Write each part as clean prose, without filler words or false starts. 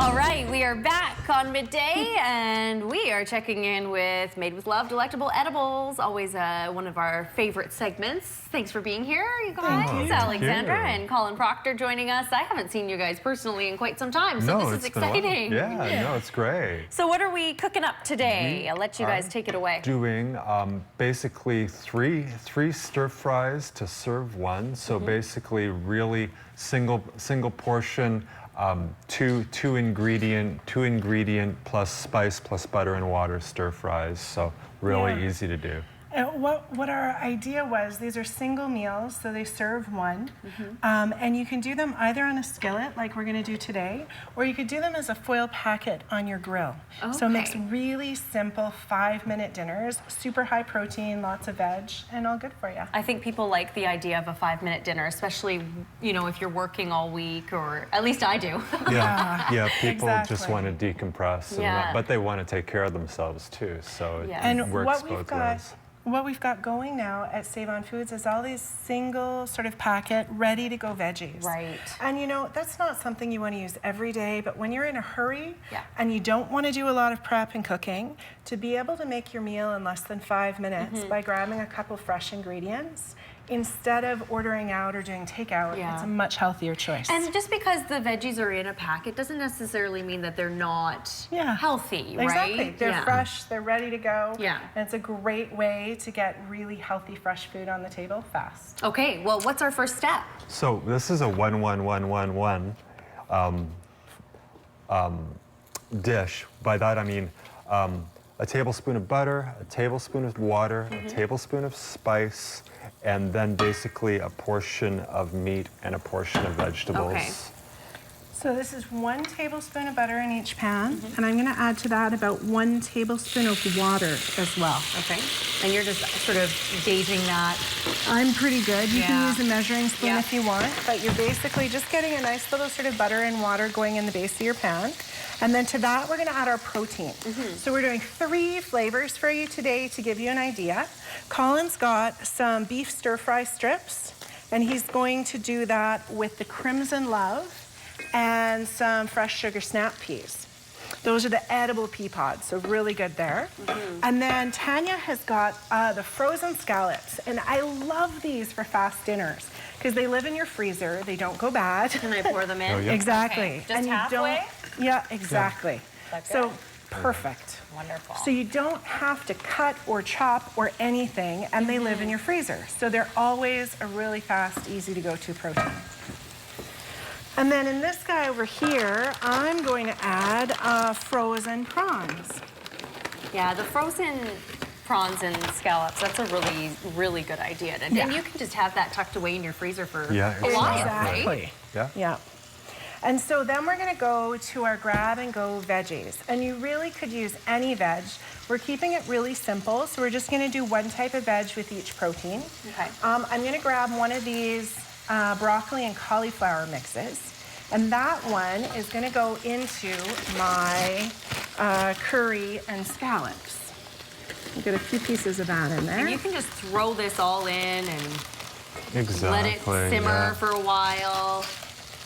All right, we are back on Midday, and we are checking in with Made with Love Delectable Edibles, always one of our favorite segments. Thanks for being here, you guys. Thank you. Alexandra and Colin Proctor joining us. I haven't seen you guys personally in quite some time, so this is exciting. Yeah, no, it's great. So what are we cooking up today? I'll let you guys take it away. Doing basically three stir fries to serve one. So basically, really single portion. Two ingredient plus spice plus butter and water stir fries. So really easy to do. What our idea was, these are single meals, so they serve one. And you can do them either on a skillet, like we're going to do today, or you could do them as a foil packet on your grill. Okay. So it makes really simple 5-minute dinners, super high protein, lots of veg, and all good for you. I think people like the idea of a 5-minute dinner, especially, you know, if you're working all week, or at least I do. Yeah, people just want to decompress, but they want to take care of themselves too, so it works both ways. What we've got going now at Save On Foods is all these single sort of packet, ready to go veggies. Right. And you know, that's not something you want to use every day, but when you're in a hurry and you don't want to do a lot of prep and cooking, to be able to make your meal in less than 5 minutes by grabbing a couple fresh ingredients, instead of ordering out or doing takeout, it's a much healthier choice. And just because the veggies are in a packet doesn't necessarily mean that they're not healthy, right? Exactly. They're fresh, they're ready to go. Yeah. And it's a great way to get really healthy, fresh food on the table fast. Okay, well, what's our first step? So this is a 1-1-1-1-1 dish. By that I mean a tablespoon of butter, a tablespoon of water, a tablespoon of spice, and then basically a portion of meat and a portion of vegetables. Okay. So this is 1 tablespoon of butter in each pan, and I'm going to add to that about 1 tablespoon of water as well. Okay. And you're just sort of gauging that? I'm pretty good. You can use a measuring spoon if you want, but you're basically just getting a nice little sort of butter and water going in the base of your pan. And then to that, we're going to add our protein. So we're doing 3 flavors for you today to give you an idea. Colin's got some beef stir-fry strips, and he's going to do that with the Crimson Love and some fresh sugar snap peas. Those are the edible pea pods, so really good there. And then Tanya has got the frozen scallops, and I love these for fast dinners because they live in your freezer, they don't go bad. Can I pour them in? Oh, yeah. Exactly. Okay. Just halfway? Exactly. So perfect. Wonderful. So you don't have to cut or chop or anything, and they live in your freezer. So they're always a really fast, easy to go to protein. And then in this guy over here, I'm going to add frozen prawns. Yeah, the frozen prawns and scallops, that's a really, really good idea. And you can just have that tucked away in your freezer for a while, right? Yeah. And so then we're going to go to our grab-and-go veggies. And you really could use any veg. We're keeping it really simple, so we're just going to do 1 type of veg with each protein. Okay. I'm going to grab one of these broccoli and cauliflower mixes. And that one is going to go into my curry and scallops. Get a few pieces of that in there. And you can just throw this all in and let it simmer for a while.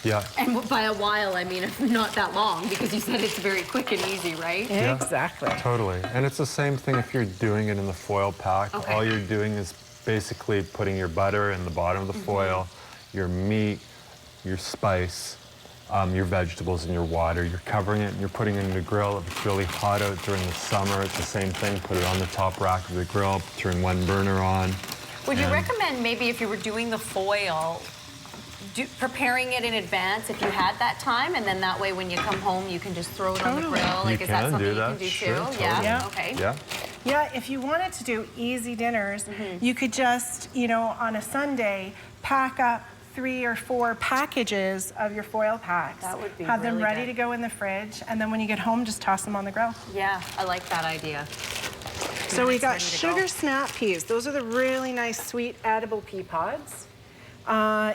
Yeah. And by a while, I mean not that long, because you said it's very quick and easy, right? Yeah, exactly. Totally. And it's the same thing if you're doing it in the foil pack. Okay. All you're doing is basically putting your butter in the bottom of the foil, your meat, your spice, your vegetables, and your water. You're covering it and you're putting it in the grill. If it's really hot out during the summer, it's the same thing. Put it on the top rack of the grill, turn 1 burner on. Would you recommend maybe if you were doing the foil, preparing it in advance if you had that time, and then that way when you come home you can just throw it on the grill? Like, is that something you can do too? Totally. Yeah. Okay. Yeah, if you wanted to do easy dinners, you could just, you know, on a Sunday, pack up 3 or 4 packages of your foil packs. That would be have them really ready good to go in the fridge, and then when you get home, just toss them on the grill. Yeah, I like that idea. So we got sugar snap peas. Those are the really nice, sweet, edible pea pods.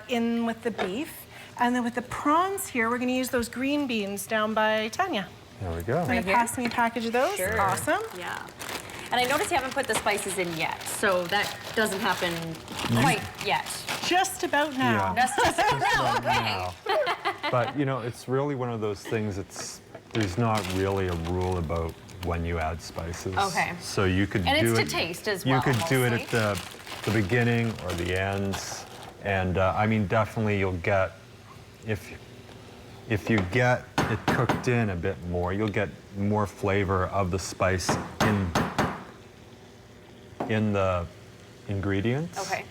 In with the beef. And then with the prawns here, we're going to use those green beans down by Tanya. There we go. Going to pass me a package of those? Sure. Awesome. Yeah. And I noticed you haven't put the spices in yet, so that doesn't happen yet. Just about now. Yeah. Just Right okay. now. But you know, it's really one of those things. There's not really a rule about when you add spices. Okay. So you could And do it's it. to taste as well. You could do it mostly. at the beginning or the ends, and I mean, definitely you'll get if you get it cooked in a bit more, you'll get more flavor of the spice in the ingredients. Okay.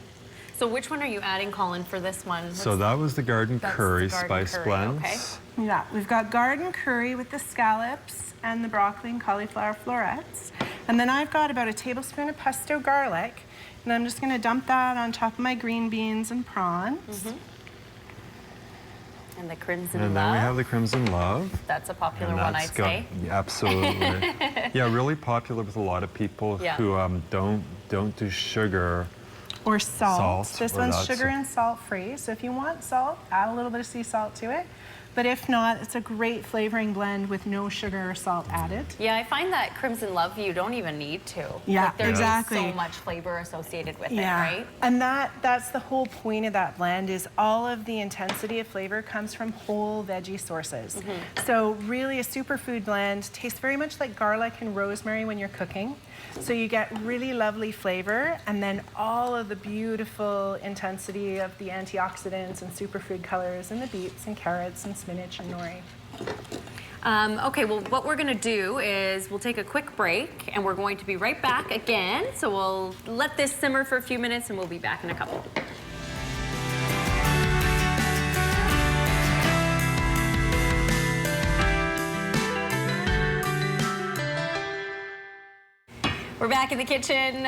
So which one are you adding, Colin, for this one? So that was the garden That's curry the garden spice curry, blends. okay. Yeah, we've got garden curry with the scallops and the broccoli and cauliflower florets. And then I've got about a tablespoon of pesto garlic, and I'm just gonna dump that on top of my green beans and prawns. And the crimson And love. then we have the crimson love. That's a popular And one, that's I'd say. yeah, absolutely. Yeah, really popular with a lot of people Yeah. who don't do sugar. Or salt. Salt, This or one's that's sugar a- and salt free. So if you want salt, add a little bit of sea salt to it. But if not, it's a great flavoring blend with no sugar or salt added. Yeah, I find that crimson love you don't even need to. Yeah, like, there's exactly. so much flavor associated with it, right? And that's the whole point of that blend is all of the intensity of flavor comes from whole veggie sources. So really a superfood blend tastes very much like garlic and rosemary when you're cooking. So you get really lovely flavor and then all of the beautiful intensity of the antioxidants and superfood colors and the beets and carrots and spinach and nori. Okay, well, what we're gonna do is we'll take a quick break and we're going to be right back again. So we'll let this simmer for a few minutes and we'll be back in a couple. We're back in the kitchen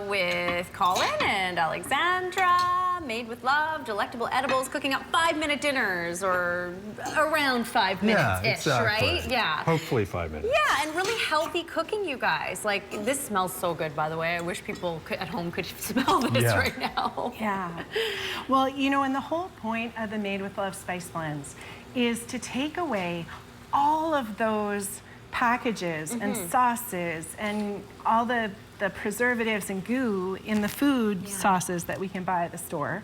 with Colin and Alexandra. Made with love, delectable edibles, cooking up 5-minute dinners or around 5 minutes-ish, right? Yeah. Hopefully 5 minutes. Yeah, and really healthy cooking, you guys. Like, this smells so good, by the way. I wish people at home could smell this Yeah. right now. Yeah. Well, you know, and the whole point of the Made with Love spice blends is to take away all of those packages and sauces and all the preservatives and goo in the food sauces that we can buy at the store.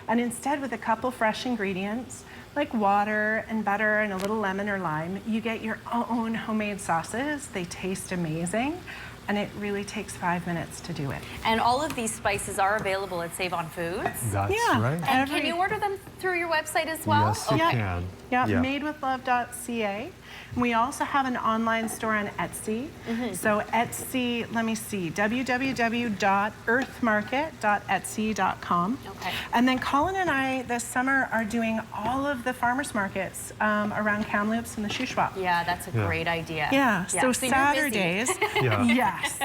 And instead, with a couple fresh ingredients, like water and butter and a little lemon or lime, you get your own homemade sauces. They taste amazing. And it really takes 5 minutes to do it. And all of these spices are available at Save On Foods. That's Yeah. right. And can you order them through your website as well? Yes, you Yeah. can. Yeah, madewithlove.ca. And we also have an online store on Etsy. So Etsy, let me see, www.earthmarket.etsy.com. Okay. And then Colin and I this summer are doing all of the farmers markets around Kamloops and the Shuswap. Yeah, that's a great idea. Yeah, so you're busy. Saturdays, Yeah. yes.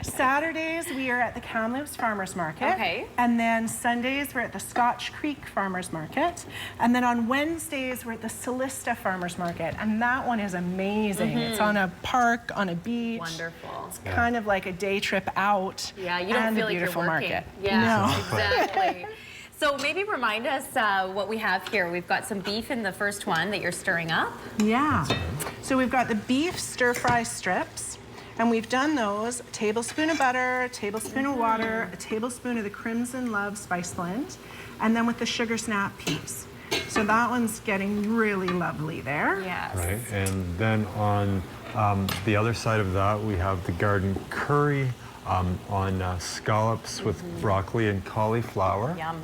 Saturdays we are at the Kamloops Farmers Market. Okay. And then Sundays we're at the Scotch Creek Farmers Market. And then on Wednesdays we're at the Solista Farmers Market. And that one is amazing. It's on a park, on a beach. Wonderful. It's kind of like a day trip out. Yeah, you don't and feel a like you're beautiful working. market. Yeah, No. exactly. So maybe remind us what we have here. We've got some beef in the first one that you're stirring up. Yeah. So we've got the beef stir-fry strips, and we've done those, a tablespoon of butter, a tablespoon of water, a tablespoon of the Crimson Love spice blend, and then with the sugar snap peas. So that one's getting really lovely there. Yes. Right, and then on the other side of that, we have the garden curry on scallops with broccoli and cauliflower. Yum.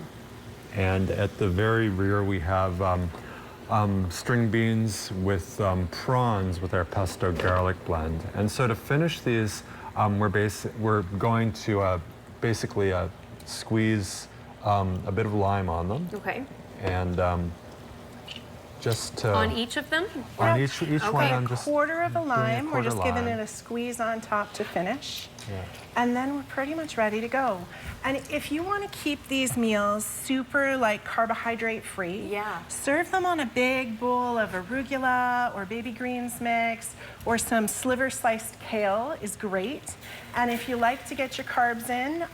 And at the very rear, we have string beans with prawns with our pesto garlic blend. And so to finish these, we're going to basically squeeze a bit of lime on them. Okay. And just On each of them? on each one, Okay. I'm just Quarter of a doing lime, we're quarter just giving lime. it a squeeze on top to finish. Yeah. And then we're pretty much ready to go. And if you want to keep these meals super like carbohydrate free, Yeah. serve them on a big bowl of arugula or baby greens mix, or some sliver sliced kale is great. And if you like to get your carbs in,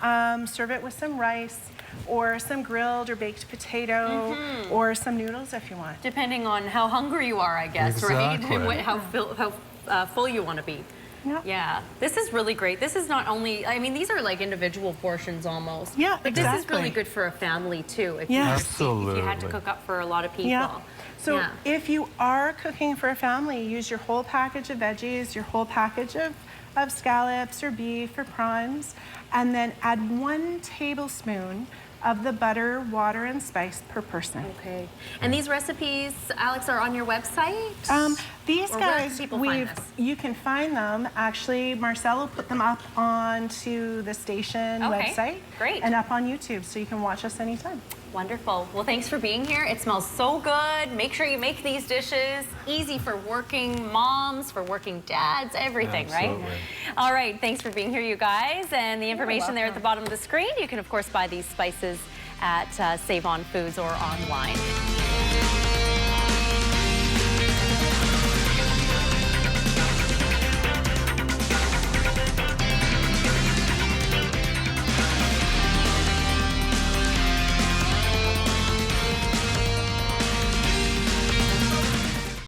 serve it with some rice or some grilled or baked potato or some noodles if you want. Depending on how hungry you are, I guess, Exactly. right? And how full you want to be. Yeah. Yeah, this is really great. This is not only, I mean, these are like individual portions almost. Yeah, But this is exactly. really good for a family too. If Yeah. you Absolutely. if you had to cook up for a lot of people. Yeah. So Yeah. if you are cooking for a family, use your whole package of veggies, your whole package of scallops or beef or prawns, and then add 1 tablespoon of the butter, water, and spice per person. Okay. And these recipes, Alex, are on your website? These Or where can guys, people find this? you can find them. Actually, Marcelo put them up onto the station Okay, website. great. And up on YouTube, so you can watch us anytime. Wonderful. Well, thanks for being here. It smells so good. Make sure you make these dishes. Easy for working moms, for working dads, everything, Absolutely. right? All right. Thanks for being here, you guys. And the information there at the bottom of the screen. You can, of course, buy these spices at Save On Foods or online.